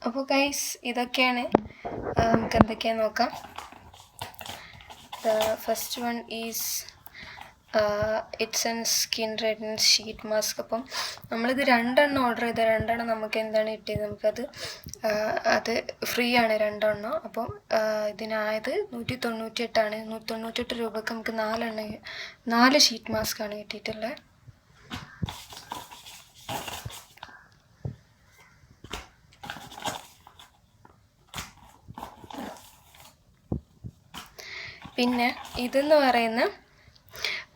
അപ്പോൾ ഗൈസ് ഇതൊക്കെയാണ് നമുക്ക് എന്തൊക്കെയാണെന്ന് നോക്കാം. The first one is it's an skin redness sheet mask. അപ്പം നമ്മളിത് 2 ഓർഡർ ചെയ്ത 2 നമുക്ക് എന്താണ് കിട്ടിയത്, നമുക്കത് അത് ഫ്രീ ആണ് 2. അപ്പം ഇതിനായത് 198 198 രൂപക്ക് നമുക്ക് 4 ഷീറ്റ് മാസ്ക് ആണ് കിട്ടിയിട്ടുള്ളത്. പിന്നെ ഇതെന്ന് പറയുന്ന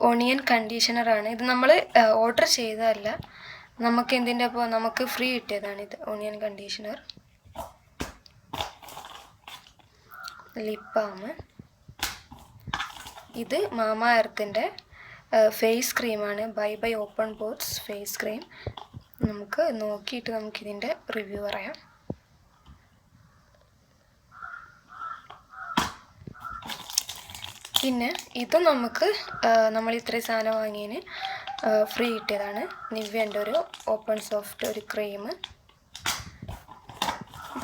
ഓണിയൻ കണ്ടീഷണറാണ്. ഇത് നമ്മൾ ഓർഡർ ചെയ്തതല്ല, നമുക്ക് എന്തിൻ്റെ അപ്പോൾ നമുക്ക് ഫ്രീ കിട്ടിയതാണ് ഇത് ഓണിയൻ കണ്ടീഷണർ. ലിപ് ബാം, ഇത് മാമ എർത്തിൻ്റെ ഫേസ് ക്രീമാണ്, by open pores face cream. നമുക്ക് നോക്കിയിട്ട് നമുക്കിതിൻ്റെ റിവ്യൂ പറയാം. പിന്നെ ഇത് നമുക്ക് നമ്മൾ ഇത്രയും സാധനം വാങ്ങിയതിന് ഫ്രീ കിട്ടിയതാണ്. നിവ്യൻ്റെ ഒരു ഓപ്പൺ സോഫ്റ്റ് ഒരു ക്രീം.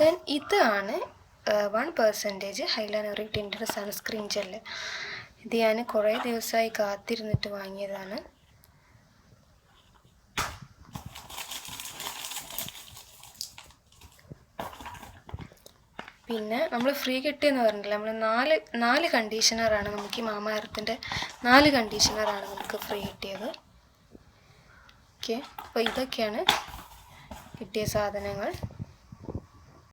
ദെൻ ഇതാണ് 1% ഹൈലൈനറിക് ടിൻറ്റഡ് സൺസ്ക്രീൻ ജെല്ല്. ഇത് ഞാൻ കുറേ ദിവസമായി കാത്തിരുന്നിട്ട് വാങ്ങിയതാണ്. പിന്നെ നമ്മൾ ഫ്രീ കിട്ടിയെന്ന് പറഞ്ഞില്ല, നമ്മൾ 4 കണ്ടീഷണറാണ് നമുക്ക് ഈ മാമ എർത്തിൻ്റെ 4 കണ്ടീഷണറാണ് നമുക്ക് ഫ്രീ കിട്ടിയത്. ഓക്കെ, അപ്പോൾ ഇതൊക്കെയാണ് കിട്ടിയ സാധനങ്ങൾ.